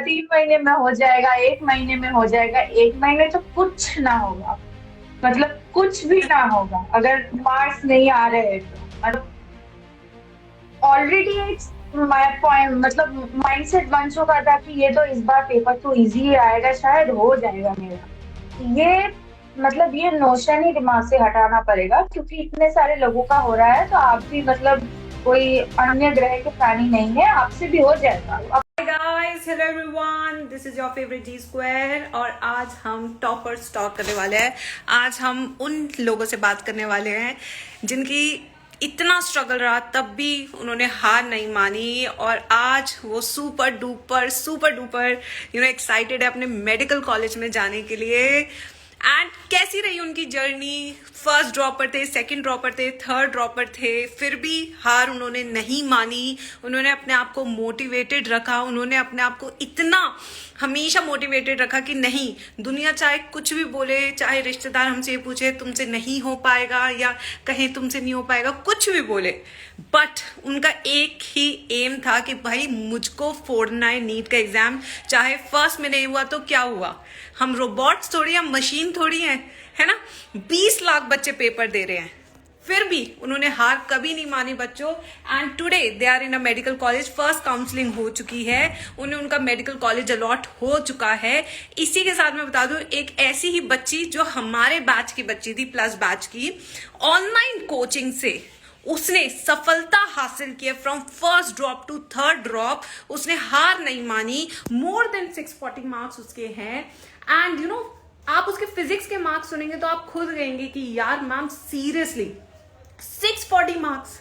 3 महीने में हो जाएगा, 1 महीने में हो जाएगा। 1 महीने तो कुछ ना होगा, मतलब कुछ भी ना होगा अगर मार्क्स नहीं आ रहे हैं तो। मतलब ऑलरेडी एक माय पॉइंट, मतलब माइंडसेट बन चुका था कि ये तो इस बार पेपर तो इजी ही आएगा, शायद हो जाएगा मेरा। ये मतलब ये नोशन ही दिमाग से हटाना पड़ेगा, क्योंकि इतने सारे लोगों का हो रहा है तो आप भी मतलब कोई अन्य ग्रह के प्राणी नहीं है, आपसे भी हो जाएगा। Guys, hello everyone, this is your favourite G square और आज हम टॉपर्स टॉक करने वाले हैं। आज हम उन लोगों से बात करने वाले हैं जिनकी इतना स्ट्रगल रहा तब भी उन्होंने हार नहीं मानी और आज वो सुपर डुपर एक्साइटेड है अपने मेडिकल कॉलेज में जाने के लिए। एंड कैसी रही उनकी जर्नी? फर्स्ट ड्रॉपर थे, सेकंड ड्रॉपर थे, थर्ड ड्रॉपर थे, फिर भी हार उन्होंने नहीं मानी। उन्होंने अपने आप को मोटिवेटेड रखा, उन्होंने अपने आप को इतना हमेशा मोटिवेटेड रखा कि नहीं, दुनिया चाहे कुछ भी बोले, चाहे रिश्तेदार हमसे ये पूछे तुमसे नहीं हो पाएगा या कहें तुमसे नहीं हो पाएगा, कुछ भी बोले, बट उनका एक ही एम था कि भाई मुझको फोड़ना है नीट का एग्जाम। चाहे फर्स्ट में नहीं हुआ तो क्या हुआ, हम रोबोट्स थोड़ी हैं, मशीन थोड़ी हैं, है ना। 20 लाख बच्चे पेपर दे रहे हैं, फिर भी उन्होंने हार कभी नहीं मानी बच्चों। And today they are in a medical college. First counselling हो चुकी है, उन्हें उनका मेडिकल कॉलेज अलॉट हो चुका है। इसी के साथ मैं बता दूं, एक ऐसी ही बच्ची जो हमारे बैच की बच्ची थी, प्लस बैच की, ऑनलाइन कोचिंग से उसने सफलता हासिल की है। From first drop to third drop उसने हार नहीं मानी। मोर देन 640 मार्क्स उसके हैं। एंड आप उसके फिजिक्स के मार्क्स सुनेंगे तो आप खुद कहेंगे कि यार मैम सीरियसली 640 मार्क्स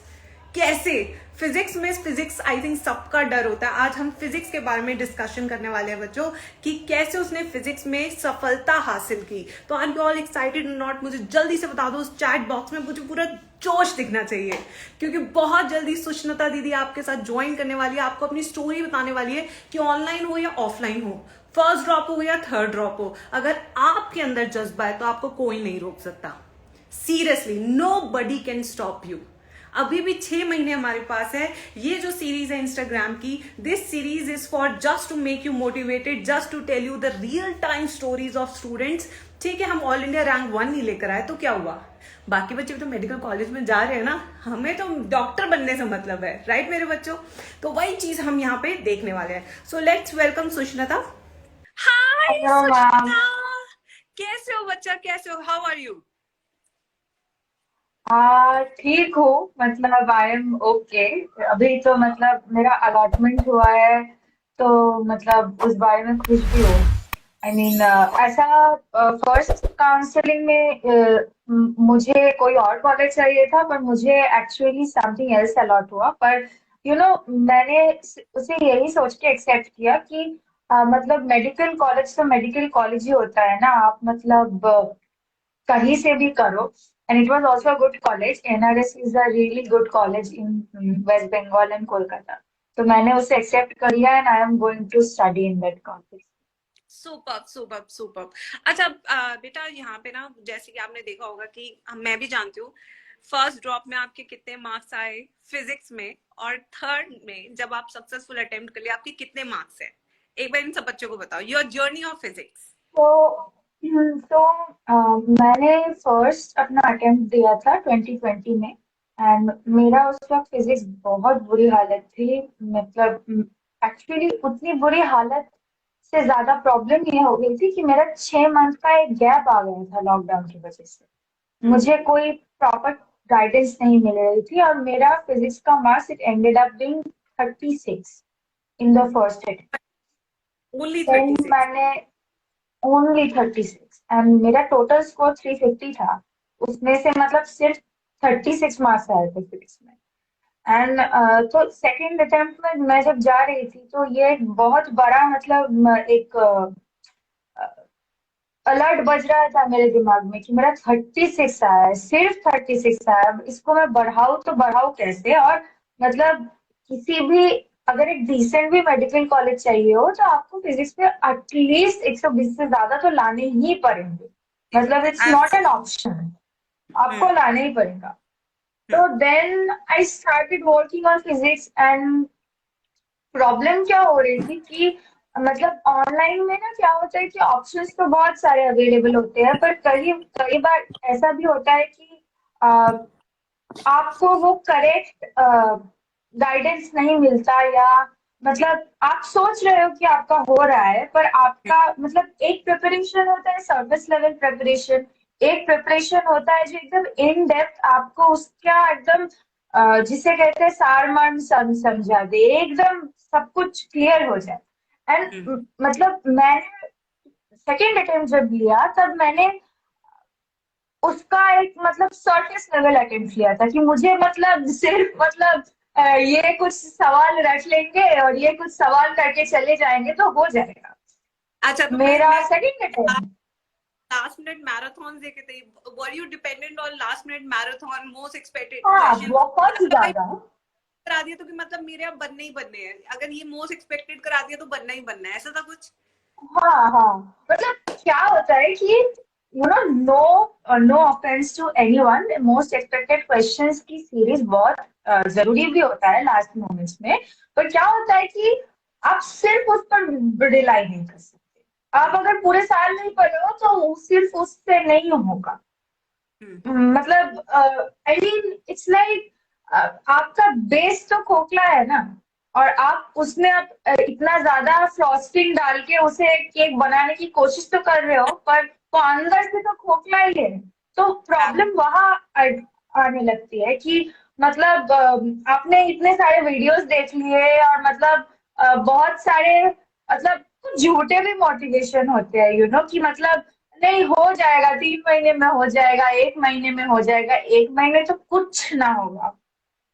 कैसे? फिजिक्स आई थिंक सबका डर होता है। आज हम फिजिक्स के बारे में डिस्कशन करने वाले हैं बच्चों कि कैसे उसने फिजिक्स में सफलता हासिल की। तो आर यू ऑल एक्साइटेड और नॉट? मुझे जल्दी से बता दो उस चैट बॉक्स में, मुझे पूरा जोश दिखना चाहिए क्योंकि बहुत जल्दी सुष्मिता दीदी आपके साथ ज्वाइन करने वाली है, आपको अपनी स्टोरी बताने वाली है कि ऑनलाइन हो या ऑफलाइन हो, फर्स्ट ड्रॉप हो या थर्ड ड्रॉप हो, अगर आपके अंदर जज्बा है तो आपको कोई नहीं रोक सकता। Seriously nobody can stop you. अभी भी 6 महीने हमारे पास है। ये जो सीरीज है इंस्टाग्राम की, this series is for just to make you motivated, just to tell you the real time stories of students. ठीक है, हम ऑल इंडिया रैंक 1 नहीं लेकर आए तो क्या हुआ, बाकी बच्चे भी तो मेडिकल कॉलेज में जा रहे हैं ना, हमें तो डॉक्टर बनने से मतलब है, राइट मेरे बच्चों? तो वही चीज हम यहाँ पे देखने वाले हैं। So let's welcome Sushmita. Hi hello ma'am. Sushmita, कैसे हो बच्चा, कैसे हो, हाउ आर यू? ठीक हूँ, मतलब आई एम ओके। अभी तो मतलब मेरा अलॉटमेंट हुआ है, तो मतलब उस बारे में खुश भी हूँ। आई मीन ऐसा फर्स्ट काउंसलिंग में मुझे कोई और कॉलेज चाहिए था, पर मुझे एक्चुअली समथिंग एल्स अलॉट हुआ। पर मैंने उसे यही सोच के एक्सेप्ट किया कि मतलब मेडिकल कॉलेज तो मेडिकल कॉलेज ही होता है ना, आप मतलब कहीं से भी करो। And it was also a good college. NRS is a really good college in West Bengal and Kolkata. तो मैंने उसे एक्सेप्ट कर लिया and I am going to study in that college. Super super super. अच्छा बेटा, यहाँ पे ना जैसे कि आपने देखा होगा कि मैं भी जानती हूँ, फर्स्ट ड्रॉप में आपके कितने मार्क्स आए फिजिक्स में, और थर्ड में जब आप सक्सेसफुल अटेम्प्ट कर लिया आपके कितने मार्क्स है? एक बार इन सब बच्चों को बताओ योर जर्नी ऑफ फिजिक्स। तो तो मैंने फर्स्ट अपना अटेम्प्ट दिया था 2020 में। एंड मेरा उस वक्त फिजिक्स बहुत बुरी हालत थी। मतलब एक्चुअली उतनी बुरी हालत से ज्यादा प्रॉब्लम ये हो गई थी कि मेरा 6 मंथ का एक गैप आ गया था लॉकडाउन की वजह से। मुझे कोई प्रॉपर गाइडेंस नहीं मिल रही थी और मेरा फिजिक्स का marks it ended up being 36 in the first attempt. Only then 36? मैंने ओनली 36 एंड मेरा टोटल स्कोर 350 था। उसमें से मतलब सिर्फ 36 मार्क्स आए थे फिजिक्स में। एंड तो सेकेंड अटेम्प्ट में मैं जब जा रही थी तो ये एक बहुत बड़ा मतलब एक अलर्ट बज रहा था मेरे दिमाग में कि मेरा 36 आया है, सिर्फ 36 आया है। अब इसको मैं बढ़ाऊं तो बढ़ाऊं कैसे? और मतलब किसी भी, अगर एक डिसेंट भी मेडिकल कॉलेज चाहिए हो तो आपको फिजिक्स में एटलीस्ट 120 से ज्यादा तो लाने ही पड़ेंगे। मतलब it's not an absolutely. Option, आपको लाना ही पड़ेगा। तो then I started working on physics and problem क्या हो रही थी कि मतलब ऑनलाइन में ना क्या होता है कि ऑप्शंस तो बहुत सारे अवेलेबल होते हैं, पर कई कई बार ऐसा भी होता है कि आपको वो करेक्ट गाइडेंस नहीं मिलता, या मतलब आप सोच रहे हो कि आपका हो रहा है, पर आपका मतलब एक प्रिपरेशन होता है सर्विस लेवल प्रिपरेशन, एक प्रिपरेशन होता है जो एकदम इन डेप्थ आपको उसका एकदम जिसे कहते हैं सार मर्म समझा दे, एकदम सब कुछ क्लियर हो जाए। हम्म। एंड मतलब मैंने सेकेंड अटेम्प्ट जब लिया तब मैंने उसका एक मतलब सरफेस लेवल अटेम्प्ट लिया था कि मुझे मतलब सिर्फ मतलब ये कुछ सवाल रट लेंगे और ये कुछ सवाल करके चले जाएंगे तो हो जाएगा। अच्छा, तो मैं मेरा मैं second attempt. Last minute marathon देखे थे। Were you dependent on last minute marathon most expected हाँ, क्वेश्चन? बहुत ज्यादा। करा दिया तो कि मतलब मेरे अब बनने ही बनने हैं, अगर ये मोस्ट एक्सपेक्टेड करा दिया तो बनना ही बनना है, ऐसा था कुछ? हाँ हाँ, मतलब क्या होता है कि no offence to anyone, most expected questions की सीरीज बहुत जरूरी भी होता है लास्ट मोमेंट्स में। पर क्या होता है कि आप सिर्फ उस पर रिलाई नहीं कर सकते। आप अगर पूरे साल नहीं पढ़े हो तो सिर्फ उससे नहीं होगा। हम्म। मतलब आई मीन इट्स लाइक आपका बेस तो खोखला है ना, और आप उसमें आप इतना ज्यादा फ्रॉस्टिंग डाल के उसे केक बनाने की कोशिश तो कर रहे हो, पर वो अंदर से तो खोखला ही है। तो प्रॉब्लम वहां आने लगती है कि मतलब आपने इतने सारे वीडियोस देख लिए और मतलब बहुत सारे मतलब कुछ झूठे भी मोटिवेशन होते हैं, कि मतलब नहीं हो जाएगा, 3 महीने में हो जाएगा, 1 महीने में हो जाएगा। 1 महीने तो कुछ ना होगा,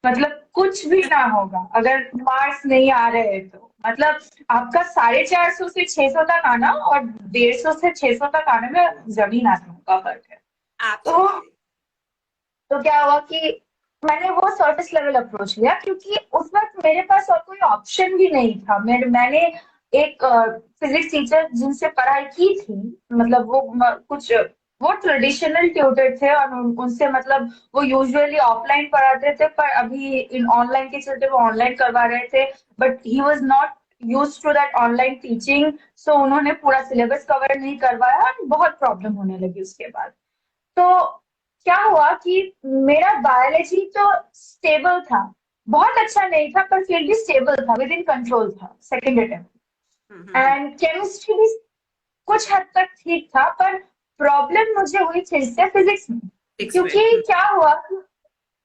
मतलब कुछ भी ना होगा अगर मार्क्स नहीं आ रहे हैं तो। मतलब आपका 450 से 600 तक आना और 150 से 600 तक आने में जमीन आसमान का फर्क है। तो एब्सोल्युटली। तो क्या हुआ कि मैंने वो सर्विस लेवल अप्रोच लिया, क्योंकि उस वक्त मेरे पास और कोई ऑप्शन भी नहीं था। मैंने एक फिजिक्स टीचर जिनसे पढ़ाई की थी, मतलब वो कुछ वो ट्रेडिशनल ट्यूटर थे और उनसे मतलब वो यूजुअली ऑफलाइन पढ़ाते थे, पर अभी इन ऑनलाइन के चलते वो ऑनलाइन करवा रहे थे। But he was not used to that online teaching, so उन्होंने पूरा सिलेबस कवर नहीं करवाया और बहुत प्रॉब्लम होने लगी उसके बाद। तो क्या हुआ कि मेरा बायोलॉजी तो स्टेबल था, बहुत अच्छा नहीं था पर फिर भी स्टेबल था, विद इन कंट्रोल था second attempt. Hmm. And chemistry भी कुछ हद तक ठीक था, पर प्रॉब्लम मुझे हुई फिर से फिजिक्स में। सिक्स में। क्योंकि क्या हुआ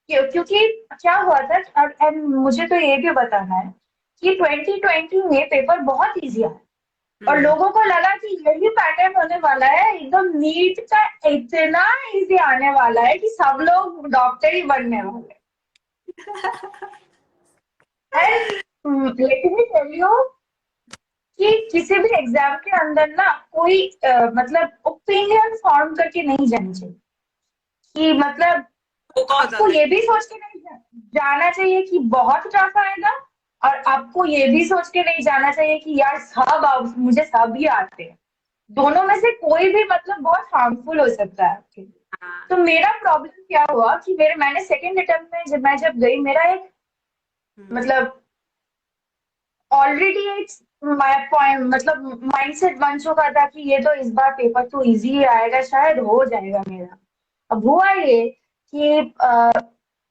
क्योंकि क्या हुआ था, and मुझे तो ये भी बताना है कि 2020 में पेपर बहुत इजी आया और हम्म। लोगों को लगा कि यही पैटर्न होने वाला है, एकदम नीट का इतना इजी आने वाला है कि सब लोग डॉक्टर ही बनने वाले हैं। And let me tell you कि किसी भी एग्जाम के अंदर ना कोई मतलब ओपिनियन फॉर्म करके नहीं जानी चाहिए, कि मतलब वो बहुत आपको ज्यादा। ये भी सोच के नहीं जाना चाहिए कि बहुत टफ आएगा, और आपको ये भी सोच के नहीं जाना चाहिए कि यार मुझे सब ही आते हैं। दोनों में से कोई भी मतलब बहुत हार्मफुल हो सकता है आपके लिए। हाँ। तो मेरा प्रॉब्लम क्या हुआ कि मैंने सेकंड अटेम्प्ट में जब गई, मेरा एक हम्म। मतलब ऑलरेडी एक पॉइंट मतलब माइंडसेट बन चुका था कि ये तो इस बार पेपर तो इजी ही आएगा, शायद हो जाएगा मेरा। अब हुआ ये कि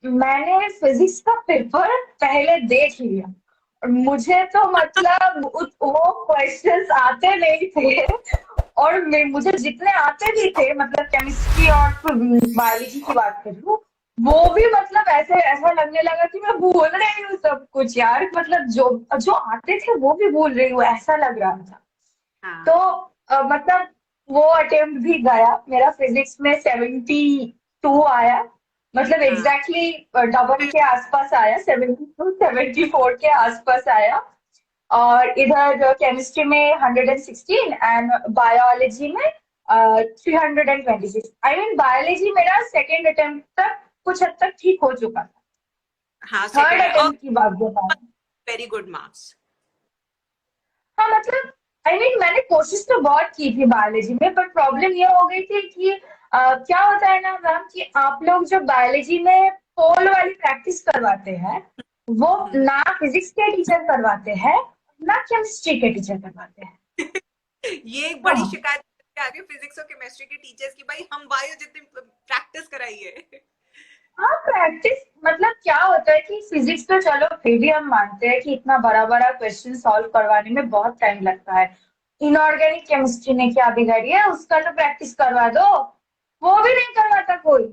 मैंने फिजिक्स का पेपर पहले देख लिया और मुझे तो मतलब वो क्वेश्चंस आते नहीं थे, और मुझे जितने आते भी थे, मतलब केमिस्ट्री और बायोलॉजी की बात करूँ, वो भी मतलब ऐसे ऐसा लगने लगा कि मैं भूल रही हूँ सब कुछ यार, मतलब जो जो आते थे वो भी भूल रही हूँ, ऐसा लग रहा था। तो हाँ। मतलब वो अटेम्प्ट भी गया, मेरा फिजिक्स में 72 आया, मतलब हाँ। एग्जैक्टली डबल के आसपास आया, 72 74 के आसपास आया। और इधर केमिस्ट्री में 116 एंड बायोलॉजी में 326। आई मीन बायोलॉजी मेरा सेकेंड अटेम्प्ट तक कुछ हद तक ठीक हो चुका था। हाँ, थर्ड सेकंड है और अटेम्प्ट की बात बता रही हूँ। Very good marks. हाँ मतलब आई मीन मैंने कोशिश तो बहुत की थी बायोलॉजी में, पर प्रॉब्लम ये हो गई थी कि क्या होता है ना मैम कि आप लोग जो बायोलॉजी में पोल वाली प्रैक्टिस करवाते हैं, वो ना फिजिक्स के टीचर करवाते हैं, ना केमिस्ट्री के टीचर करवाते हैं। ये एक बड़ी हाँ शिकायत आ रही है फिजिक्स और केमिस्ट्री के टीचर्स की, भाई हम बायो जितनी प्रैक्टिस कराइए। हाँ, प्रैक्टिस मतलब क्या होता है कि फिजिक्स तो चलो फिर भी हम मानते हैं कि इतना बड़ा बड़ा क्वेश्चन सॉल्व करवाने में बहुत टाइम लगता है। इनऑर्गेनिक केमिस्ट्री ने क्या बिगाड़ी है, उसका तो प्रैक्टिस करवा दो, वो भी नहीं करवाता कोई।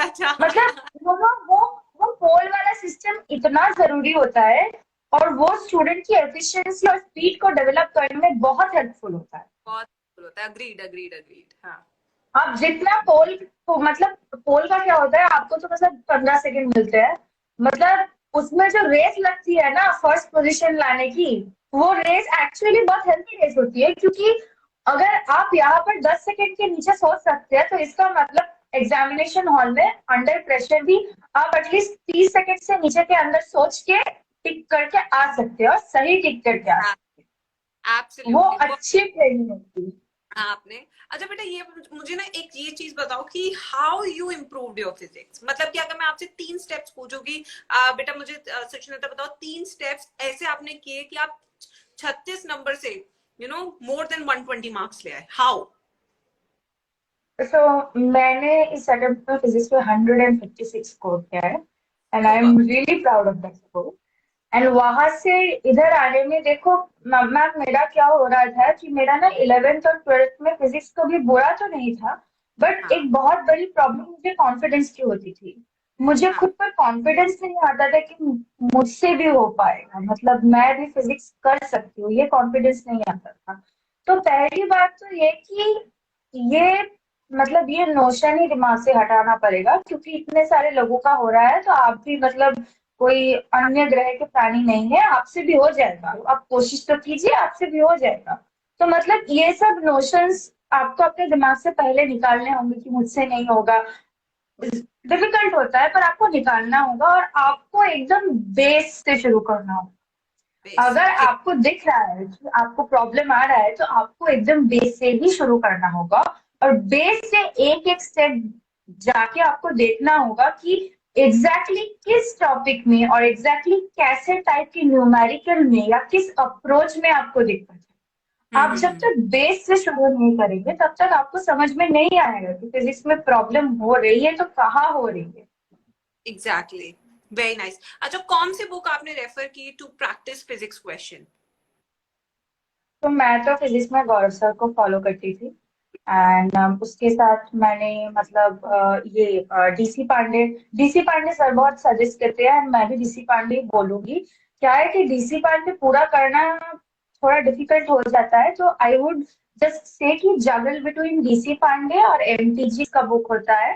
अच्छा। मतलब वो वो वो पोल वाला सिस्टम इतना जरूरी होता है, और वो स्टूडेंट की एफिशिएंसी और स्पीड को डेवलप करने में बहुत हेल्पफुल होता है। बहुत cool होता है, अग्रीड अग्रीड अग्रीड, हाँ। आप जितना पोल तो मतलब पोल का क्या होता है, आपको तो मतलब 15 सेकंड मिलते हैं। मतलब उसमें जो रेस लगती है ना फर्स्ट पोजीशन लाने की, वो रेस एक्चुअली बहुत हेल्थी रेस होती है, क्योंकि अगर आप यहाँ पर 10 सेकंड के नीचे सोच सकते हैं तो इसका मतलब एग्जामिनेशन हॉल में अंडर प्रेशर भी आप एटलीस्ट 30 सेकंड से नीचे के अंदर सोच के टिक करके आ सकते हैं, और सही टिक करके आ सकते हैं। वो एब्सोल्युटली। अच्छी ट्रेनिंग होती है। हाँ आपने, अच्छा बेटा ये मुझे ना एक ये चीज बताओ कि how you improved your physics, मतलब कि अगर मैं आपसे 3 स्टेप्स पूछूंगी, बेटा मुझे सुष्मिता बताओ 3 स्टेप्स ऐसे आपने किए कि आप 36 नंबर से मोर देन 120 मार्क्स ले आए, हाउ? मैंने इस अटेम्प्ट में फिजिक्स में 156 स्कोर किया है, and I super. Am really proud of that score. And वहां से इधर आने में देखो मैम, मेरा क्या हो रहा था कि मेरा ना 11th और 12th में फिजिक्स कभी बुरा तो नहीं था, बट हाँ एक बहुत बड़ी प्रॉब्लम मुझे कॉन्फिडेंस की होती थी। मुझे हाँ। खुद पर कॉन्फिडेंस नहीं आता था कि मुझसे भी हो पाएगा, मतलब मैं भी फिजिक्स कर सकती हूँ, ये कॉन्फिडेंस नहीं आता था। तो पहली बात तो ये कि ये मतलब ये नोशन ही दिमाग से हटाना पड़ेगा, क्योंकि इतने सारे लोगों का हो रहा है तो आप भी मतलब कोई अन्य ग्रह के प्राणी नहीं है, आपसे भी हो जाएगा, आप कोशिश तो कीजिए, आपसे भी हो जाएगा। तो मतलब ये सब नोशंस आपको अपने दिमाग से पहले निकालने होंगे कि मुझसे नहीं होगा। डिफिकल्ट होता है पर आपको निकालना होगा, और आपको एकदम बेस से शुरू करना होगा। बेस से अगर ठीक। आपको दिख रहा है कि आपको प्रॉब्लम आ रहा है तो आपको एकदम बेस से ही शुरू करना होगा, और बेस से एक एक स्टेप जाके आपको देखना होगा कि एग्जैक्टली किस टॉपिक में और एग्जैक्टली कैसे टाइप की न्यूमेरिकल में या किस अप्रोच में आपको दिक्कत है। आप जब हम्म। तक बेस से शुरू नहीं करेंगे तब तक आपको समझ में नहीं आएगा कि फिजिक्स में प्रॉब्लम हो रही है तो कहाँ हो रही है। Exactly, very nice. अच्छा कौन सी बुक आपने रेफर की टू प्रैक्टिस फिजिक्स क्वेश्चन? तो मैं तो फिजिक्स में गौरव सर को फॉलो करती थी, एंड उसके साथ मैंने मतलब ये डीसी पांडे सर बहुत सजेस्ट करते हैं, एंड मैं भी डीसी पांडे ही बोलूंगी। क्या है कि डीसी पांडे पूरा करना थोड़ा डिफिकल्ट हो जाता है, तो आई वुड जस्ट से कि जगल बिटवीन डीसी पांडे और एमटीजी का बुक होता है।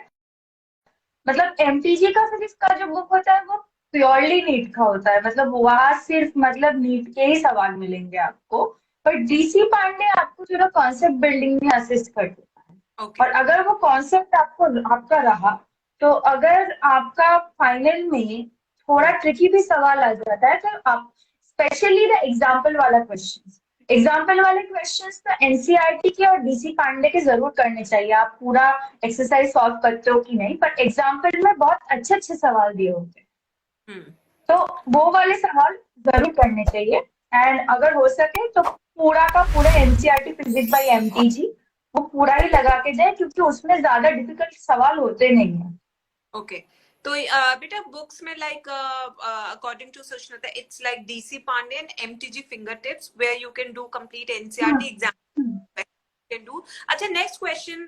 मतलब एमटीजी का फिजिक्स का जो बुक होता है वो प्योरली नीट का होता है, मतलब वहां सिर्फ मतलब नीट के ही सवाल मिलेंगे आपको। पर डीसी पांडे आपको थोड़ा कॉन्सेप्ट बिल्डिंग में असिस्ट कर देता है। ओके। और अगर वो कॉन्सेप्ट आपका रहा, तो अगर आपका फाइनल में थोड़ा ट्रिकी भी सवाल आ जाता है तो आप स्पेशली द एग्जाम्पल वाले क्वेश्चंस तो एनसीईआरटी के और डीसी पांडे के जरूर करने चाहिए। आप पूरा एक्सरसाइज सॉल्व करते हो कि नहीं, पर एग्जाम्पल में बहुत अच्छे अच्छे सवाल दिए होते हैं, हम्म। तो वो वाले सवाल जरूर करने चाहिए। एंड अगर हो सके तो पूरा का पूरा एनसीईआरटी फिजिक्स बाय एमटीजी वो पूरा ही लगा के जाए, क्योंकि उसमें ज्यादा डिफिकल्ट सवाल होते नहीं है। ओके। तो बेटा बुक्स में like according to Sushmita it's like DC Pandey and MTG fingertips where you can do complete NCERT exam can do. अच्छा नेक्स्ट क्वेश्चन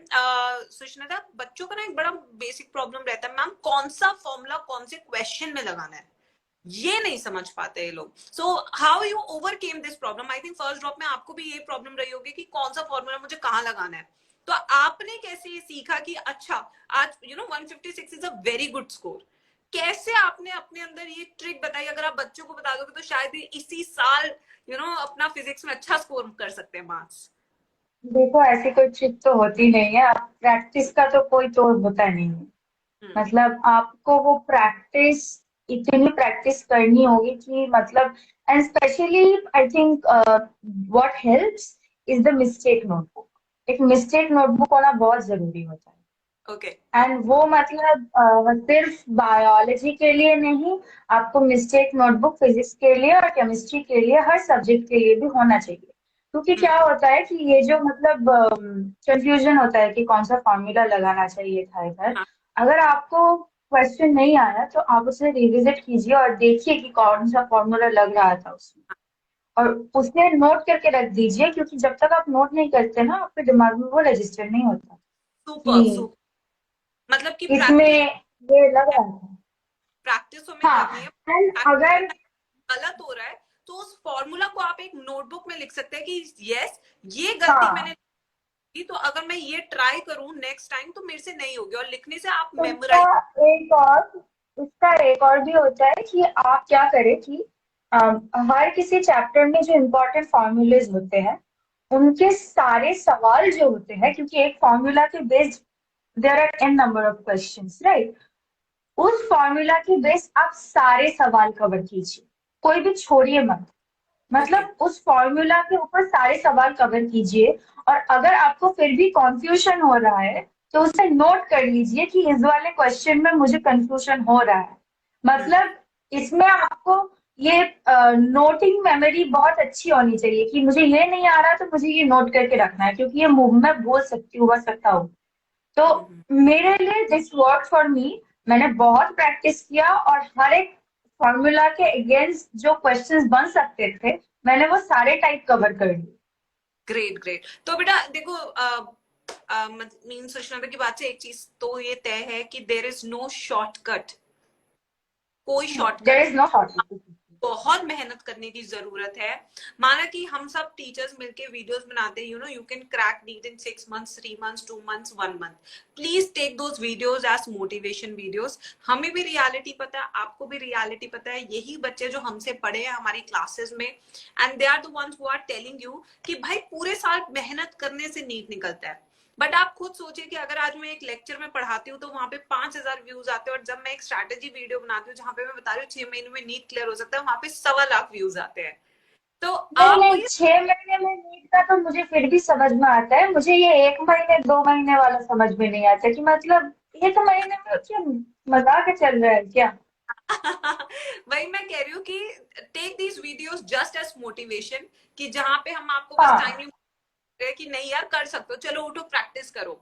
सुष्मिता, बच्चों का ना एक बड़ा बेसिक प्रॉब्लम रहता है मैम, कौन सा फॉर्मूला कौन से क्वेश्चन में लगाना है ये नहीं समझ पाते ये लोग। So how you overcame this problem? I think first drop में आपको भी ये प्रॉब्लम रही होगी कि कौन सा फॉर्मूला मुझे कहाँ लगाना है, तो आपने कैसे ये सीखा कि अच्छा आज 156 is a very good score? कैसे आपने अपने अंदर ये ट्रिक बताई? अगर आप बच्चों को बता दोगे तो शायद इसी साल अपना फिजिक्स में अच्छा स्कोर कर सकते हैं मार्क्स। देखो ऐसी कोई ट्रिक तो होती नहीं है, आप प्रैक्टिस का तो कोई तोड़ होता नहीं है। हम्म। मतलब आपको वो प्रैक्टिस इतनी प्रैक्टिस करनी होगी कि मतलब, and specially I think what helps is the mistake notebook. एक मिस्टेक नोटबुक होना बहुत जरूरी होता है। ओके। एंड वो मतलब सिर्फ बायोलॉजी के लिए नहीं, आपको मिस्टेक नोटबुक फिजिक्स के लिए और केमिस्ट्री के लिए, हर सब्जेक्ट के लिए भी होना चाहिए। क्योंकि क्या होता है कि ये जो मतलब कंफ्यूजन होता है कि कौन सा फॉर्मूला लगाना चाहिए था इधर, हाँ। अगर आपको क्वेश्चन नहीं आया तो आप उसे रिविजिट कीजिए और देखिए कि कौन सा फॉर्मूला लग रहा था उसमें, और उसे नोट करके रख दीजिए, क्योंकि जब तक आप नोट नहीं करते ना, आपके दिमाग में वो रजिस्टर नहीं होता सुपर कि सुपर। मतलब कि इसमें प्रैक्टिस, ये लग रहा था। प्रैक्टिस हमें करनी है। हाँ, एंड अगर गलत हो रहा है तो उस फॉर्मूला को आप एक नोटबुक में लिख सकते हैं कि यस, ये गलती मैंने हाँ, की, तो अगर मैं ये ट्राई करूं नेक्स्ट टाइम तो मेरे से नहीं होगी, और लिखने से आप उसका मेमोराइज। एक और उसका एक और भी होता है कि आप क्या करें कि हर किसी चैप्टर में जो इम्पोर्टेंट फॉर्मूलेज होते हैं, उनके सारे सवाल जो होते हैं, क्योंकि एक फॉर्मूला के based there are an number of questions, right? उस फॉर्मूला के बेस आप सारे सवाल कवर कीजिए, कोई भी छोड़िए मत। ओके। मतलब उस फॉर्मूला के ऊपर सारे सवाल कवर कीजिए, और अगर आपको फिर भी कंफ्यूजन हो रहा है तो उसे नोट कर लीजिए कि इस वाले क्वेश्चन में मुझे कंफ्यूजन हो रहा है। मतलब इसमें आपको ये नोटिंग मेमोरी बहुत अच्छी होनी चाहिए कि मुझे ये नहीं आ रहा तो मुझे ये नोट करके रखना है, क्योंकि ये मुंह में बोल सकती हूँ, बस सकता हूँ। तो मेरे लिए दिस वर्क फॉर मी। मैंने बहुत प्रैक्टिस किया और हर एक फॉर्मूला के अगेंस्ट जो क्वेश्चंस बन सकते थे, मैंने वो सारे टाइप कवर कर लिए। Great great. तो बेटा देखो, मीन सुष्मिता की बात से एक चीज तो ये तय है कि देर इज नो शॉर्टकट, कोई there shortcut is no shortcut. बहुत मेहनत करने की जरूरत है। माना कि हम सब टीचर्स मिलके वीडियोस बनाते हैं, you can crack NEET in 6 months, 3 months, 2 months, 1 month. Please take those videos as motivation videos. हमें भी रियलिटी पता है, आपको भी रियलिटी पता है, यही बच्चे जो हमसे पढ़े हैं हमारी क्लासेस में, and they are the ones who are telling you कि भाई पूरे साल मेहनत करने से नीट निकलता है। बट आप खुद सोचिए कि अगर आज मैं एक लेक्चर में पढ़ाती हूँ तो वहां पे 5,000 व्यूज आते हैं, और जब मैं एक स्ट्रैटेजी वीडियो बनाती हूँ जहां पे मैं बता रही हूँ 6 महीने में नीट क्लियर हो सकता है, वहां पे 1.25 लाख व्यूज आते हैं। तो नहीं आपको नहीं, ये 6 महीने में नीट का तो मुझे फिर भी समझ में आता है, मुझे ये 1 महीने 2 महीने वाला समझ में नहीं आता कि मतलब 1 महीने में क्या मजाक चल रहा है क्या? वही मैं कह रही हूँ कि take these videos just as motivation, कि जहां पे हम आपको बस हाँ, टाइम कि नहीं यार कर सकते हो, चलो उठो प्रैक्टिस करो।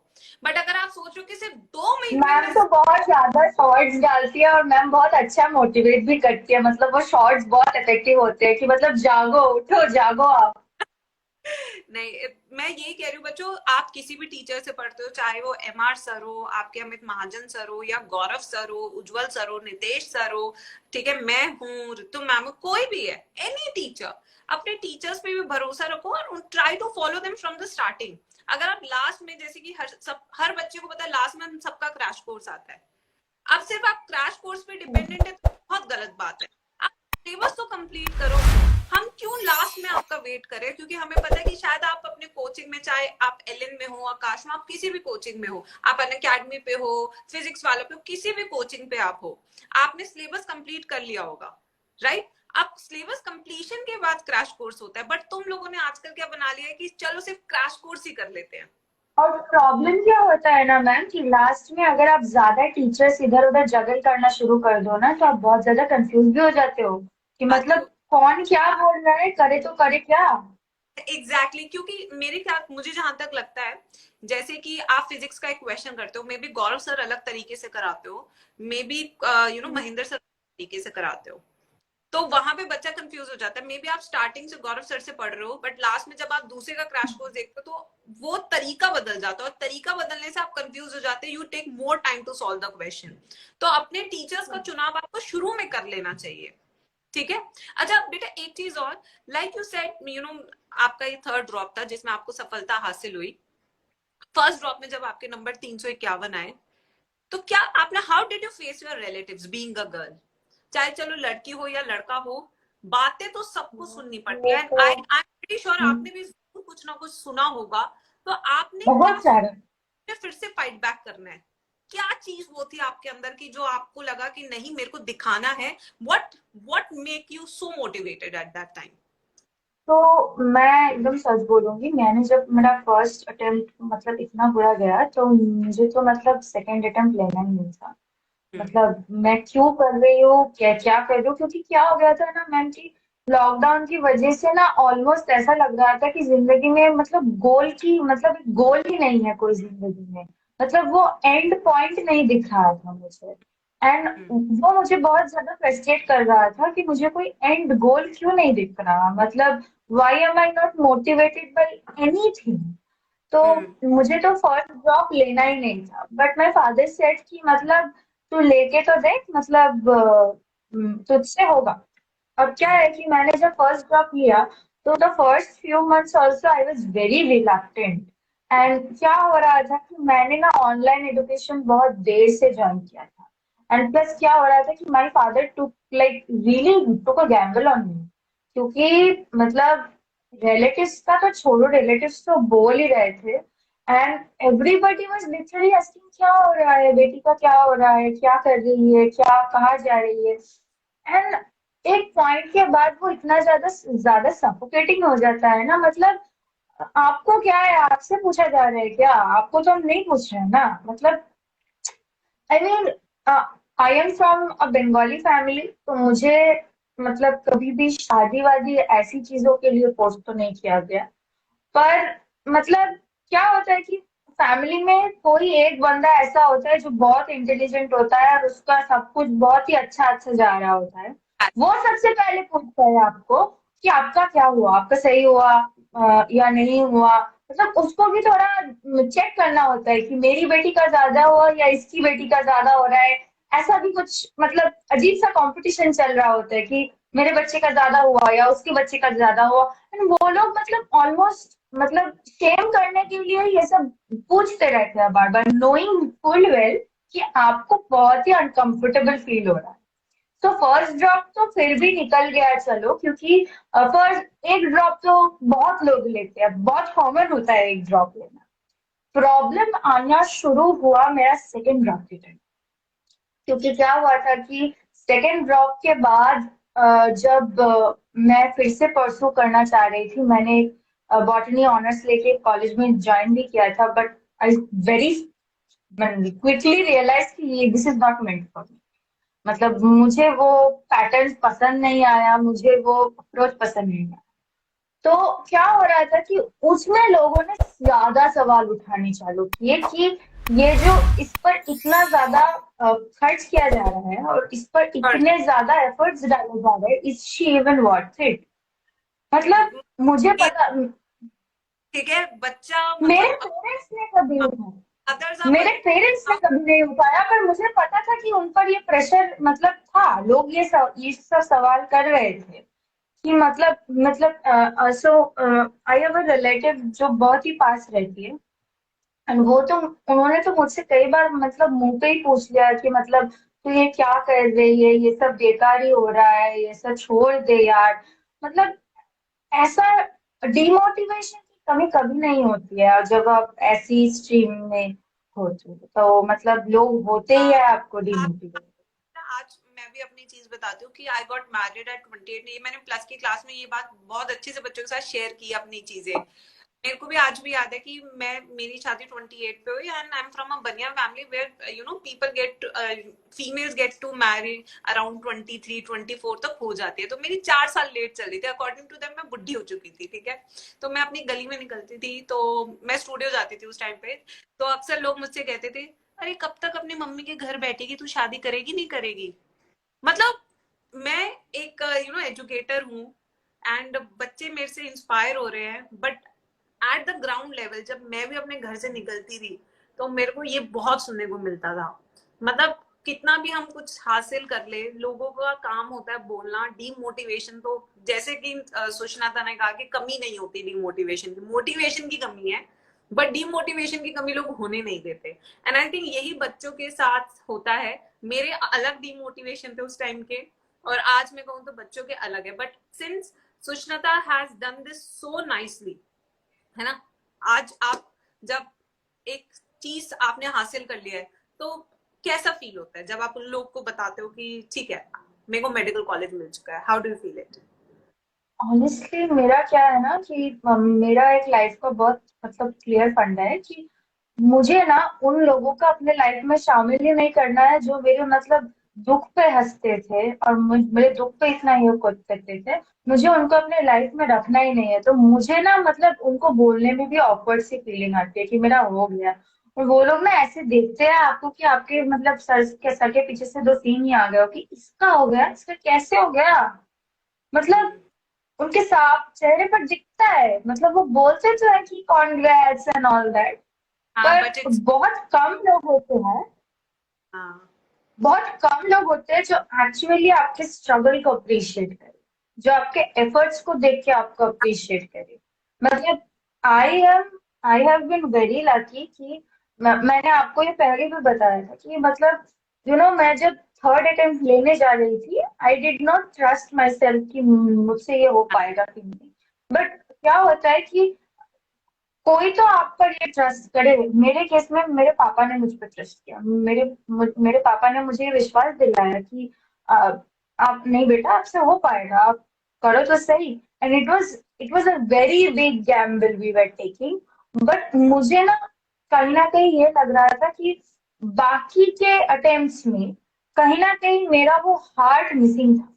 बट अगर आप सोच रहे हो कि सिर्फ 2 महीने में मैम मैं, तो बहुत ज्यादा शॉर्ट्स डालती है और मैम बहुत अच्छा मोटिवेट भी करती है, मतलब वो शॉर्ट्स बहुत इफेक्टिव होते हैं कि मतलब जागो उठो जागो आप। नहीं मैं यही कह रही हूँ बच्चों, आप किसी भी टीचर से पढ़ते हो, चाहे वो MR सर हो, आपके अमित महाजन सर हो, या गौरव सर हो, उज्जवल सर हो, नितेश सर हो, ठीक है, मैं हूँ, ऋतु मैम हो, कोई भी है, एनी टीचर, अपने टीचर्स पे भी भरोसा रखो और try to follow them from the starting. अगर आप लास्ट में, जैसे कि हर बच्चे को पता है लास्ट में हम सबका क्रैश कोर्स आता है, अब सिर्फ आप क्रैश कोर्स पे डिपेंडेंट है तो बहुत गलत बात है। आप सिलेबस तो कंप्लीट करो। हम क्यों लास्ट में आपका वेट करें, क्योंकि हमें पता है कि शायद आप अपने कोचिंग में, चाहे आप एलएन में हो, आकाश में, आप किसी भी कोचिंग में हो, आप अन अकेडमी पे हो, फिजिक्स वालों पे हो, किसी भी कोचिंग पे आप हो, आपने सिलेबस कंप्लीट कर लिया होगा, राइट? अब सिलेबस कंप्लीशन के बाद क्रैश कोर्स होता है, बट तुम लोगों ने आजकल क्या बना लिया है कि चलो सिर्फ क्रैश कोर्स ही कर लेते हैं। और प्रॉब्लम क्या होता है ना मैम कि लास्ट में अगर आप ज्यादा टीचर्स इधर उधर जगल करना शुरू कर दो ना, तो आप बहुत ज्यादा कंफ्यूज भी हो जाते हो कि जाते मतलब हो कौन क्या बोल रहा है, करे तो करे क्या। एग्जैक्टली exactly, क्योंकि मेरे क्या, मुझे जहां तक लगता है, जैसे कि आप फिजिक्स का एक क्वेश्चन करते हो, मे बी गौरव सर अलग तरीके से कराते हो, मे बी महेंद्र सर तरीके से कराते हो, तो वहां पे बच्चा कंफ्यूज हो जाता है। मे बी आप स्टार्टिंग से गौरव सर से पढ़ रहे हो, बट लास्ट में जब आप दूसरे का क्रैश कोर्स देखते हो तो वो तरीका बदल जाता है, और तरीका बदलने से आप कंफ्यूज हो जाते हैं, you take more time to solve the question. तो अपने टीचर्स का चुनाव आपको शुरू में कर लेना चाहिए, ठीक है? अच्छा बेटा एक चीज और, लाइक यू सेड, आपका ये थर्ड ड्रॉप था जिसमें आपको सफलता हासिल हुई। फर्स्ट ड्रॉप में जब आपके नंबर 351 आए, तो क्या आपने, how did you face your relatives being a girl? चाहे चलो लड़की हो या लड़का हो, बातें तो सबको सुननी पड़ती ये है, एंड तो आई एम प्रीटी श्योर आपने भी जरूर कुछ ना कुछ सुना होगा। तो आपने क्या बहुत सारा। सोचा फिर से फाइट बैक करना है? क्या चीज वो थी आपके अंदर की जो आपको लगा कि नहीं मेरे को दिखाना है? What what make you so motivated at that time? तो मैं एकदम सच बोलूंगी, मैंने जब मेरा फर्स्ट अटेम्प्ट मतलब इतना बुरा गया, तो मुझे तो मतलब सेकंड अटेम्प्ट लेना ही नहीं था। हम्म। मतलब मैं क्यों कर रही हूँ, क्या क्या कर रही हूँ, क्योंकि क्या हो गया था ना मैम कि लॉकडाउन की वजह से ना ऑलमोस्ट ऐसा लग रहा था कि जिंदगी में मतलब गोल की मतलब गोल ही नहीं है कोई जिंदगी में। मतलब वो एंड पॉइंट नहीं दिख रहा था मुझे। एंड हम्म। वो मुझे बहुत ज्यादा फ्रस्ट्रेट कर रहा था कि मुझे कोई एंड गोल क्यों नहीं दिख रहा, मतलब why am I not motivated by anything. तो हम्म। मुझे तो फर्स्ट जॉब लेना ही नहीं था, बट माय फादर सेड कि मतलब तू लेके तो देख, मतलब तुझसे होगा। अब क्या है कि मैंने जब फर्स्ट जॉब लिया, तो the first few months also I was very reluctant. And क्या हो रहा था कि मैंने ना ऑनलाइन एजुकेशन बहुत देर से ज्वाइन किया था। एंड प्लस क्या हो रहा था कि my father took like really took a gamble on me, क्योंकि मतलब रिलेटिव्स का तो छोड़ो, रिलेटिव्स तो बोल ही रहे थे। And everybody was literally asking क्या हो रहा है, बेटी का क्या हो रहा है, क्या कर रही है, क्या कहाँ जा रही है। एंड एक पॉइंट के बाद वो इतना ज्यादा ज्यादा सफोकेटिंग हो जाता है ना, मतलब आपको क्या है, आपसे पूछा जा रहा है क्या, आपको तो हम नहीं पूछ रहे हैं ना, मतलब I mean I am from a Bengali family, तो मुझे मतलब कभी भी शादी वादी ऐसी चीजों के लिए पोस्ट तो नहीं किया गया। पर मतलब क्या होता है कि फैमिली में कोई एक बंदा ऐसा होता है जो बहुत इंटेलिजेंट होता है और उसका सब कुछ बहुत ही अच्छा अच्छा जा रहा होता है। वो सबसे पहले पूछता है आपको कि आपका क्या हुआ, आपका सही हुआ या नहीं हुआ। मतलब उसको भी थोड़ा चेक करना होता है कि मेरी बेटी का ज्यादा हुआ या इसकी बेटी का ज्यादा हो रहा है। ऐसा भी कुछ मतलब अजीब सा कंपटीशन चल रहा होता है कि मेरे बच्चे का ज्यादा हुआ या उसके बच्चे का ज्यादा हुआ। And वो लोग मतलब ऑलमोस्ट मतलब शेम करने के लिए ये सब पूछते रहते हैं बार बार, नोइंग फुल वेल कि आपको बहुत ही अनकंफर्टेबल फील हो रहा है। तो फर्स्ट ड्रॉप तो फिर भी निकल गया चलो, क्योंकि फर्स्ट एक ड्रॉप तो बहुत लोग लेते हैं, बहुत कॉमन होता है एक ड्रॉप लेना। प्रॉब्लम आना शुरू हुआ मेरा सेकंड ड्रॉप के टाइम, क्योंकि क्या हुआ था कि सेकेंड ड्रॉप के बाद जब मैं फिर से परसू करना चाह रही थी, मैंने बॉटनी ऑनर्स लेके कॉलेज में ज्वाइन भी किया था, but I very quickly realise कि ये this is not meant for me. मतलब मुझे वो पैटर्न पसंद नहीं आया, मुझे वो अप्रोच पसंद नहीं आया। तो क्या हो रहा था कि उसमें लोगों ने ज्यादा सवाल उठाने चालू किए कि ये जो इस पर इतना ज्यादा खर्च किया जा रहा है और इस पर और इतने ज्यादा एफर्ट्स डाले जा रहे हैं, is she even worth it. मतलब मुझे ये पता, ठीक है बच्चा मेरे मतलब पेरेंट्स ने कभी उठाया, अदर्स आर मेरे पेरेंट्स ने कभी नहीं उठाया, पर मुझे पता था कि उन पर ये प्रेशर मतलब था, लोग ये सब सवाल कर रहे थे कि मतलब सो आई हैव अ रिलेटिव जो बहुत ही पास रहती है। एंड वो तो उन्होंने तो मुझसे कई बार मतलब मुंह पे ही पूछ लिया कि मतलब तू ये क्या कर रही है, ये सब बेकार ही हो रहा है, ये सब छोड़ दे यार। मतलब ऐसा डिमोटिवेशन की कमी कभी नहीं होती है, और जब आप ऐसी स्ट्रीम में होते हो तो मतलब लोग होते ही है आपको डिमोटिवेट। आज मैं भी अपनी चीज बताती हूँ कि आई गॉट मैरिड एट 28। ये मैंने प्लस की क्लास में ये बात बहुत अच्छे से बच्चों के साथ शेयर की अपनी चीजें। मेरे को भी आज भी याद है कि मैं मेरी शादी 28 पे हुई and I am from a Baniya family where you know people get females get to marry around 23-24 तक हो जाती है। तो मेरी 4 साल लेट चली थी, अकॉर्डिंग टू दैट मैं बुढ़ी हो चुकी थी। ठीक है, तो मैं अपनी गली में निकलती थी, तो मैं स्टूडियो जाती थी उस टाइम पे। तो अक्सर लोग मुझसे कहते थे अरे कब तक अपनी मम्मी के घर बैठेगी, तू शादी करेगी नहीं करेगी। मतलब मैं एक यू नो एजुकेटर हूँ एंड बच्चे मेरे से इंस्पायर हो रहे हैं, but at the ground level जब मैं भी अपने घर से निकलती थी तो मेरे को ये बहुत सुनने को मिलता था। मतलब कितना भी हम कुछ हासिल कर ले, लोगों का काम होता है बोलना। डीमोटिवेशन तो जैसे कि सुष्णाता ने कहा कि कमी नहीं होती डीमोटिवेशन की, मोटिवेशन की कमी है, बट डीमोटिवेशन की कमी लोग होने नहीं देते। एंड आई थिंक यही बच्चों के साथ होता है। मेरे अलग डीमोटिवेशन थे उस टाइम के, और आज मैं कहूँ तो बच्चों के अलग है, but since Sushnata has done this so nicely, है ना। आज आप जब एक चीज आपने हासिल कर लिया है तो कैसा फील होता है जब आप उन लोग को बताते हो कि ठीक है मेरे को मेडिकल कॉलेज मिल चुका है, how do you feel it? Honestly मेरा क्या है ना कि मेरा एक लाइफ का बहुत मतलब क्लियर फंडा है कि मुझे ना उन लोगों का अपने लाइफ में शामिल ही नहीं करना है जो मेरे मतलब दुख पे हंसते थे और मेरे दुख पे इतना ये करते थे। मुझे उनको अपने लाइफ में रखना ही नहीं है, तो मुझे ना मतलब उनको बोलने में भी ऑकवर्ड सी फीलिंग आती है कि मेरा हो गया। और वो लोग ना ऐसे देखते हैं आपको कि आपके मतलब सर के पीछे से दो सीन ही आ गए हो कि इसका हो गया, इसका कैसे हो गया। मतलब उनके साफ चेहरे पर दिखता है, मतलब वो बोलते तो है कि कॉन्ग्रेट्स एंड ऑल दैट, हाँ पर बट इट्स, बहुत कम लोग होते हैं, हाँ बहुत कम लोग होते हैं जो एक्चुअली आपके स्ट्रगल को अप्रिशिएट करें, जो आपके एफर्ट्स को देख के आपको अप्रिशिएट करे। मतलब I am I have been very lucky कि मैंने आपको ये पहले भी बताया था कि मतलब मैं जब थर्ड अटेम्प्ट लेने जा रही थी, I did not trust my self कि मुझसे ये हो पाएगा कि नहीं। बट क्या होता है कि कोई तो आप पर ये ट्रस्ट करे। मेरे केस में मेरे पापा ने मुझ पर ट्रस्ट किया। मेरे पापा ने मुझे ये विश्वास दिलाया कि अ, आप नहीं बेटा, आपसे हो पाएगा, आप करो तो सही। And it was a very big gamble we were taking. But मुझे ना कहीं ये लग रहा था कि बाकी के अटेम्प्ट्स में कहीं ना कहीं मेरा वो हार्ट मिसिंग था।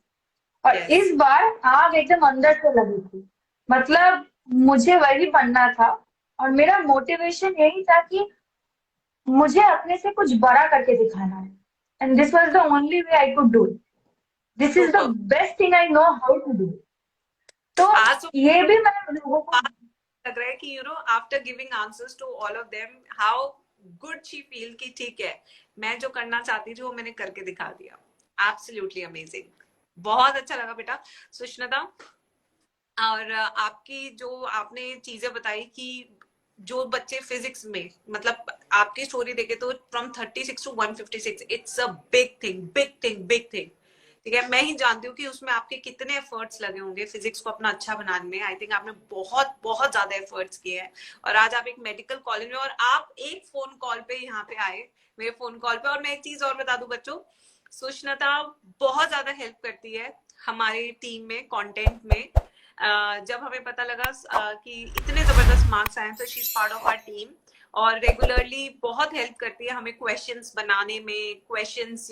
और यस। इस बार आग एकदम अंदर से लगी थी। मतलब मुझे वही बनना था और मेरा मोटिवेशन यही था कि मुझे अपने से कुछ बड़ा करके दिखाना है। And this was the only way I could do it. This is the super. Best thing I know how to do. तो आज तो ये भी मैं लोगों को। लग रहा है कि after giving answers to all of them, how good she feel कि ठीक है, मैं जो करना चाहती थी वो मैंने करके दिखा दिया। Absolutely amazing. बहुत अच्छा लगा बेटा सुष्मिता। और आपकी जो आपने चीजें बताई कि जो बच्चे फिजिक्स में, मतलब आपकी स्टोरी देखे तो from 36 to 156, it's a big thing, big thing, big thing. ठीक है, मैं ही जानती हूँ कि उसमें आपके कितने एफर्ट्स लगे होंगे फिजिक्स को अपना अच्छा बनाने में। आई थिंक आपने बहुत बहुत ज्यादा एफर्ट्स किए हैं, और आज आप एक मेडिकल कॉलेज में, और आप एक फोन कॉल पे यहाँ पे आए, मेरे फोन कॉल पे। और मैं एक चीज और बता दूं बच्चों, सुष्मिता बहुत ज्यादा हेल्प करती है हमारी टीम में, कंटेंट में। जब हमें पता लगा कि इतने जबरदस्त मार्क्स आए, तो she is part of our team, और रेगुलरली बहुत हेल्प करती है हमें क्वेश्चंस बनाने में, क्वेश्चंस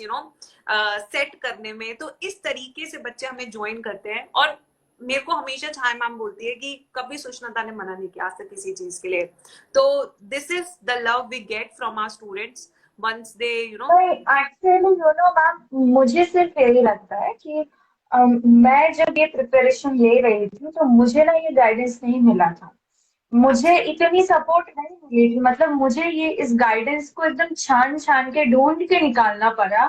सेट करने में। तो इस तरीके से बच्चे हमें ज्वाइन करते हैं। और मेरे को हमेशा छाया मैम बोलती है कि कभी सुष्मिता ने मना नहीं किया आज तक किसी चीज के लिए। तो this is the love we get from our students once they नहीं, एक्चुअली मैम, मुझे सिर्फ यही लगता है कि मैं जब ये प्रिपरेशन ले रही थी तो मुझे ना ये गाइडेंस नहीं मिला था। मुझे एब्सोल्युटली। इतनी सपोर्ट नहीं मिली थी। मतलब मुझे ये इस गाइडेंस को एकदम छान छान के ढूंढ के निकालना पड़ा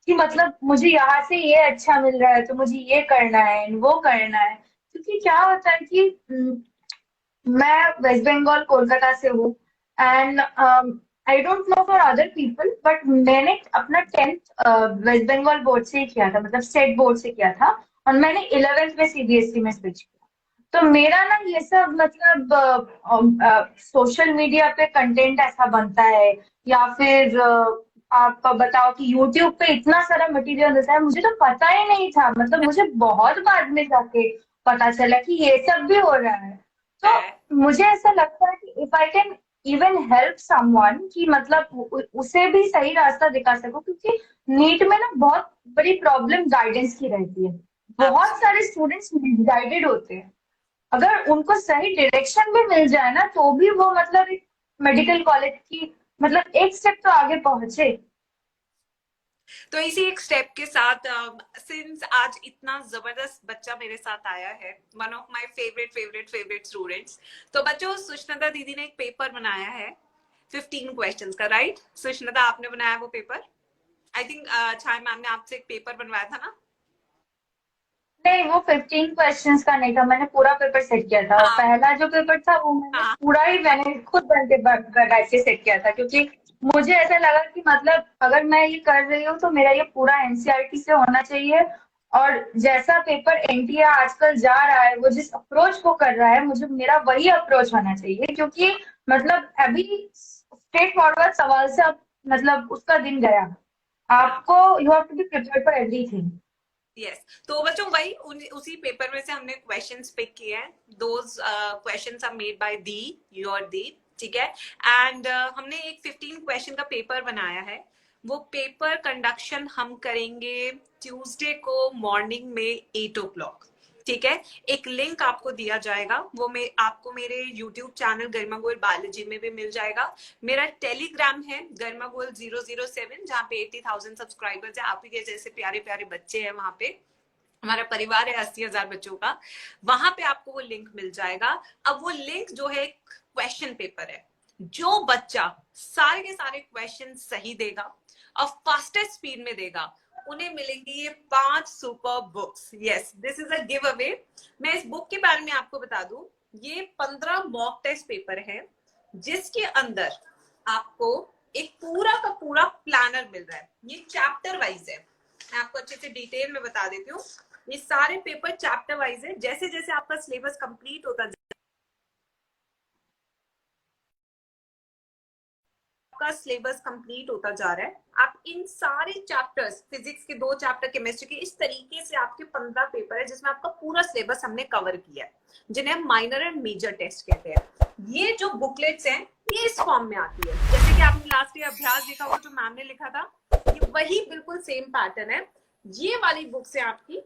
कि मतलब मुझे यहाँ से ये अच्छा मिल रहा है तो मुझे ये करना है वो करना है। क्योंकि क्या होता है कि मैं वेस्ट बंगाल कोलकाता से हूँ। And I don't know for other people, but मैंने अपना 10th वेस्ट बंगाल बोर्ड से ही किया था, मतलब स्टेट बोर्ड से किया था। और मैंने 11th में सीबीएसई में स्विच किया। तो मेरा ना ये सब मतलब सोशल मीडिया पे कंटेंट ऐसा बनता है, या फिर आप बताओ कि यूट्यूब पे इतना सारा मटेरियल रहता है, मुझे तो पता ही नहीं था। मतलब मुझे बहुत बाद में जाके पता चला कि ये सब भी हो रहा है। तो है। मुझे ऐसा लगता है कि if I can even help someone कि मतलब उसे भी सही रास्ता दिखा सकूं, क्योंकि नीट में ना बहुत बड़ी प्रॉब्लम गाइडेंस की रहती है। बहुत सारे एब्सोल्युटली। स्टूडेंट्स मिसगाइडेड होते हैं। अगर उनको सही डायरेक्शन भी मिल जाए ना तो भी वो मतलब एक मेडिकल कॉलेज की मतलब एक स्टेप तो आगे पहुंचे। तो इसी एक स्टेप के साथ, सिंस आज इतना जबरदस्त बच्चा मेरे साथ आया है, one of my favourite favourite favourite students, तो बच्चों सुष्मिता दीदी ने एक पेपर बनाया है 15 क्वेश्चंस का, राइट? सुष्मिता आपने बनाया वो paper? I think Chhaya ma'am ने आपसे एक पेपर बनवाया था ना? नहीं, वो 15 क्वेश्चंस का नहीं था, मैंने पूरा पेपर सेट किया था। हाँ पहला जो पेपर था वो हाँ। मैंने खुद बन के बैठ के सेट किया था, क्योंकि मुझे ऐसा लगा कि मतलब अगर मैं ये कर रही हूँ तो मेरा ये पूरा एनसीईआरटी से होना चाहिए। और जैसा पेपर एनटीए आजकल जा रहा है, वो जिस अप्रोच को कर रहा है, मुझे मेरा वही अप्रोच होना चाहिए। क्योंकि मतलब अभी स्ट्रेट फॉरवर्ड सवाल से अब मतलब उसका दिन गया। हाँ आपको you have to be prepared for everything. Yes तो बच्चों वही उसी पेपर में से हमने क्वेश्चंस पिक किए हैं. Those questions are made by the your दी. ठीक है. एंड हमने एक 15 क्वेश्चन का पेपर बनाया है. वो पेपर कंडक्शन हम करेंगे ट्यूसडे को मॉर्निंग में 8 o'clock. ठीक है. एक लिंक आपको दिया जाएगा. वो आपको मेरे YouTube चैनल गरिमा गोयल बायोलॉजी में भी मिल जाएगा. मेरा टेलीग्राम है गरिमा गोयल 007 जहाँ पे 80,000 सब्सक्राइबर्स है. आप ही के जैसे प्यारे प्यारे बच्चे हैं वहां पे. हमारा परिवार है 80,000 बच्चों का. वहां पे आपको वो लिंक मिल जाएगा. अब वो लिंक जो है क्वेश्चन पेपर है. जो बच्चा सारे के सारे क्वेश्चन सही देगा और फास्टेस्ट स्पीड में देगा उन्हें मिलेंगी ये 5 super books. Yes this is a give away. मैं इस बुक के बारे में आपको बता दूं. ये 15 मॉक टेस्ट पेपर है जिसके अंदर आपको एक पूरा का पूरा प्लानर मिल रहा है. ये चैप्टर वाइज है. मैं आपको अच्छे से डिटेल में बता देती हूँ. ये सारे पेपर चैप्टर वाइज है. जैसे जैसे आपका सिलेबस कंप्लीट होता आपका सिलेबस कंप्लीट होता जा रहा है आप इन सारे चैप्टर्स फिजिक्स के 2 चैप्टर केमिस्ट्री के इस तरीके से आपके 15 पेपर है जिसमें आपका पूरा सिलेबस हमने कवर किया है जिन्हें हम माइनर एंड मेजर टेस्ट कहते हैं. ये जो बुकलेट्स हैं ये इस फॉर्म में आती है. जैसे कि आपने लास्ट ईयर अभ्यास देखा होगा जो मैम ने लिखा था. ये वही बिल्कुल सेम पैटर्न है. ये वाली बुक्स है आपकी.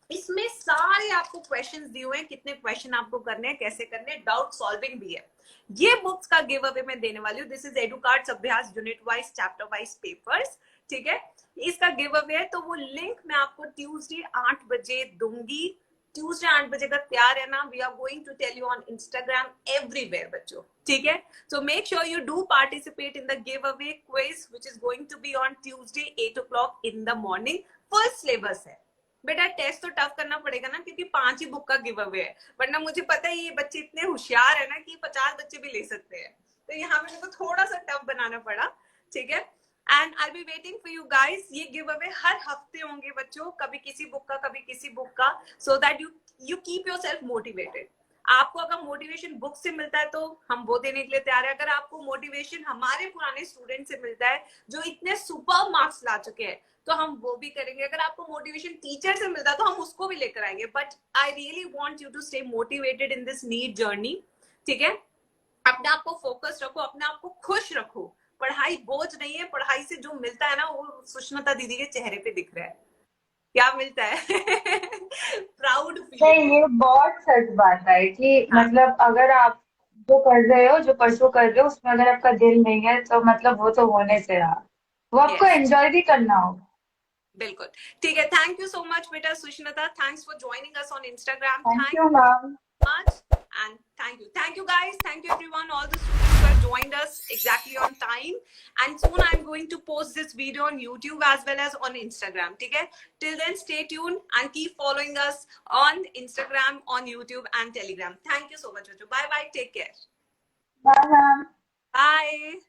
इसमें सारे आपको क्वेश्चंस दिए हुए हैं. कितने क्वेश्चन आपको करने हैं कैसे करने हैं. डाउट सॉल्विंग भी है. ये बुक्स का गिव अवे मैं देने वाली हूँ. दिस इज एडुकार्ड्स अभ्यास unit wise chapter wise papers. ठीक है. इसका गिव अवे है तो वो लिंक मैं आपको ट्यूसडे 8 बजे दूंगी. ट्यूसडे 8 बजे का तैयार है ना. We are going to tell you on Instagram everywhere बच्चों. ठीक है. So make sure you do participate in the giveaway quiz which is going to be on Tuesday 8 o'clock in the morning. Full syllabus है बेटा. Test तो tough करना पड़ेगा ना क्योंकि 5 ही बुक का गिव अवे है. वरना मुझे पता है ये बच्चे इतने होशियार है ना कि 50 बच्चे भी ले सकते हैं. तो यहाँ पे मेरे को थोड़ा सा टफ बनाना पड़ा. ठीक है. And I be waiting for you guys. ये गिव अवे हर हफ्ते होंगे बच्चों. कभी किसी बुक का कभी किसी बुक का. So that you keep your self motivated. आपको अगर मोटिवेशन बुक से मिलता है तो हम वो देने के लिए तैयार है. अगर आपको मोटिवेशन हमारे पुराने स्टूडेंट से मिलता है जो इतने सुपर मार्क्स ला चुके हैं तो हम वो भी करेंगे. अगर आपको मोटिवेशन टीचर से मिलता है तो हम उसको भी लेकर आएंगे. But I really want you to stay motivated in this NEET journey. ठीक है. अपने आप को फोकस रखो. अपने आप को खुश रखो. पढ़ाई बोझ नहीं है. पढ़ाई से जो मिलता है ना वो सुष्मिता दीदी के चेहरे पे दिख रहा है. क्या मिलता है. प्राउड नहीं फीलिंग. ये बहुत सच बात है कि मतलब अगर आप जो कर रहे हो जो परसू कर रहे हो उसमें अगर आपका दिल नहीं है तो मतलब वो तो होने से रहा. वो आपको यस एंजॉय भी करना होगा. बिल्कुल. ठीक है. थैंक यू सो मच बेटा Sushmita. Thanks for joining us on Instagram. Thank thank you ma'am. much and thank you guys. Thank you everyone, all the students who have joined us exactly on time. And soon I'm going to post this video on YouTube as well as on Instagram. Okay, till then stay tuned and keep following us on Instagram, on YouTube and Telegram. Thank you so much. Bye bye. Take care. Bye ma'am. Bye.